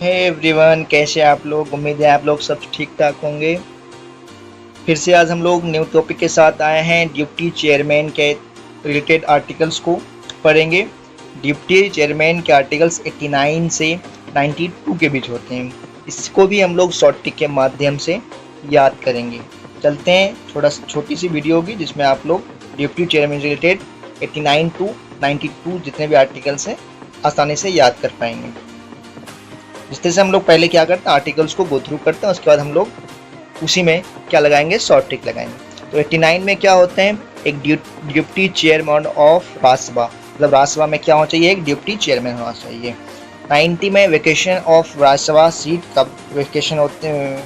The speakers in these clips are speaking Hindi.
हे एवरीवन, कैसे आप लोग। उम्मीद है आप लोग सब ठीक ठाक होंगे। फिर से आज हम लोग न्यू टॉपिक के साथ आए हैं। डिप्टी चेयरमैन के रिलेटेड आर्टिकल्स को पढ़ेंगे। डिप्टी चेयरमैन के आर्टिकल्स 89 से 92 के बीच होते हैं। इसको भी हम लोग शॉर्ट ट्रिक के माध्यम से याद करेंगे। चलते हैं, थोड़ा छोटी सी वीडियो होगी जिसमें आप लोग डिप्टी चेयरमैन से रिलेटेड 89 टू 92 जितने भी आर्टिकल्स हैं आसानी से याद कर पाएंगे। जिस तरह से हम लोग पहले क्या करते हैं, आर्टिकल्स को गो थ्रू करते हैं, उसके बाद हम लोग उसी में क्या लगाएंगे, शॉर्ट ट्रिक लगाएंगे। तो 89 में क्या होते हैं, एक डिप्टी चेयरमैन ऑफ राज्यसभा, मतलब राज्यसभा में क्या होना चाहिए, एक डिप्टी चेयरमैन होना चाहिए। 90 में वेकेशन ऑफ राज्यसभा सीट, कब वेकेशन होते हैं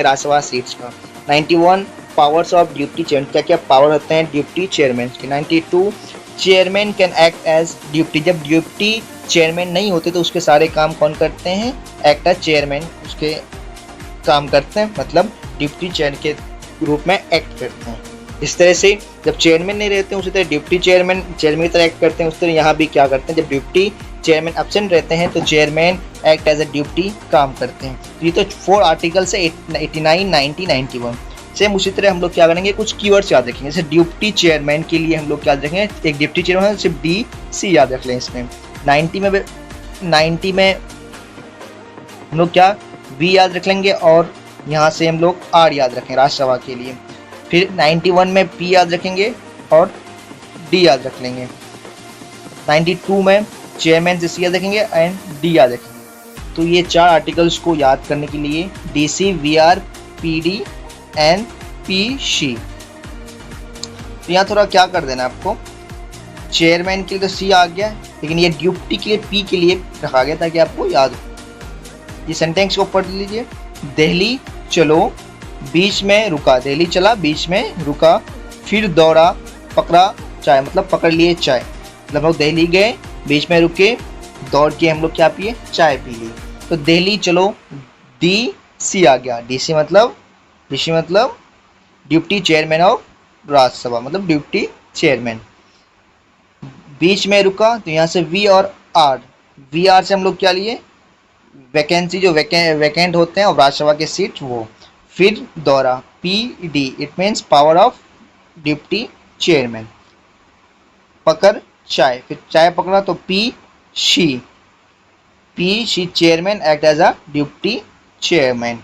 राज्यसभा सीट्स का। 91 पावर्स ऑफ डिप्टी चेयरमैन, क्या क्या पावर होते हैं डिप्टी चेयरमैन के। 92 chairman can act as deputy, जब डिप्टी चेयरमैन नहीं होते तो उसके सारे काम कौन करते हैं, एक्ट एज चेयरमैन उसके काम करते हैं, मतलब डिप्टी चेयर के रूप में एक्ट करते हैं। इस तरह से जब चेयरमैन नहीं रहते हैं उसी तरह डिप्टी चेयरमैन की तरह एक्ट करते हैं। उस तरह यहाँ भी क्या करते हैं, जब डिप्टी चेयरमैन एब्सेंट रहते हैं तो chairman act as a deputy काम करते हैं। तो ये तो 4 आर्टिकल से 89, 90, 91। सेम उसी तरह हम लोग क्या करेंगे, कुछ कीवर्ड्स याद रखेंगे। जैसे डिप्टी चेयरमैन के लिए हम लोग क्या याद रखेंगे, एक डिप्टी चेयरमैन सिर्फ DC याद रख लें इसमें। 90 में हम लोग क्या V याद रख लेंगे और यहाँ से हम लोग R याद रखें राज्यसभा के लिए। फिर 91 में P याद रखेंगे और D याद रख लेंगे। 92 में चेयरमैन से C याद रखेंगे एंड D याद रखेंगे। तो ये 4 आर्टिकल्स को याद करने के लिए DC, VR, PD and PC। तो यहाँ थोड़ा क्या कर देना आपको, चेयरमैन के लिए तो C आ गया, लेकिन ये डिप्टी के लिए P के लिए रखा गया ताकि आपको याद हो। ये सेंटेंस को पढ़ लीजिए। दिल्ली चलो बीच में रुका, दिल्ली चला बीच में रुका, फिर दौड़ा पकड़ा चाय, मतलब पकड़ लिए चाय, मतलब हम लोग दिल्ली गए, बीच में रुके, दौड़ के हम लोग क्या पिए, चाय पी ली। तो दिल्ली चलो DC आ गया। DC मतलब डिप्टी चेयरमैन ऑफ राज्यसभा, मतलब डिप्टी चेयरमैन। बीच में रुका तो यहाँ से V और R, VR से हम लोग क्या लिए, वैकेंसी जो वैकेंट होते हैं और राज्यसभा के सीट वो। फिर दौरा PD, it means power of deputy chairman. पकड़ चाय, फिर चाय पकड़ा तो PC chairman act as a deputy chairman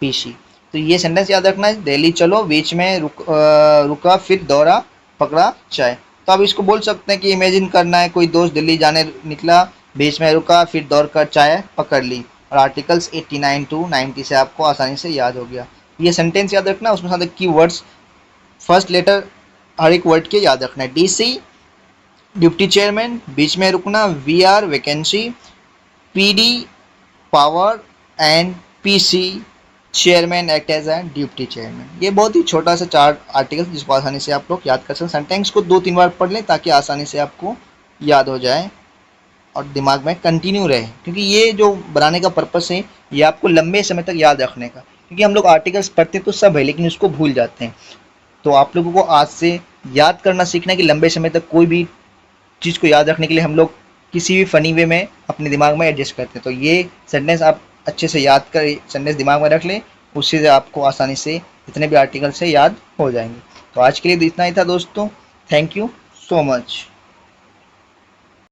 PC। तो ये सेंटेंस याद रखना है, दिल्ली चलो बीच में रुका, फिर दौरा पकड़ा चाय। तो आप इसको बोल सकते हैं कि इमेजिन करना है, कोई दोस्त दिल्ली जाने निकला, बीच में रुका, फिर दौड़ कर चाय पकड़ ली। और आर्टिकल्स 89 टू 90 से आपको आसानी से याद हो गया। ये सेंटेंस याद रखना, उसमें साथ की वर्ड्स, फर्स्ट लेटर हर एक वर्ड के याद रखना है। DC डिप्टी चेयरमैन, बीच में रुकना, VR vacancy, PD power and PC chairman act as a deputy chairman. ये बहुत ही छोटा सा 4 आर्टिकल जिसको आसानी से आप लोग याद कर सकते। सेंटेंस को 2-3 बार पढ़ लें ताकि आसानी से आपको याद हो जाए और दिमाग में कंटिन्यू रहे, क्योंकि ये जो बनाने का पर्पस है ये आपको लंबे समय तक याद रखने का। क्योंकि हम लोग आर्टिकल्स पढ़ते तो सब है लेकिन उसको भूल जाते हैं। तो आप लोगों को आज से याद करना सीखना है कि लंबे समय तक कोई भी चीज़ को याद रखने के लिए हम लोग किसी भी फ़नी वे में अपने दिमाग में एडजस्ट करते हैं। तो ये सेंटेंस आप अच्छे से याद कर, सेंटेंस दिमाग में रख लें, उससे आपको आसानी से जितने भी आर्टिकल से याद हो जाएंगे। तो आज के लिए इतना ही था दोस्तों। Thank you so much.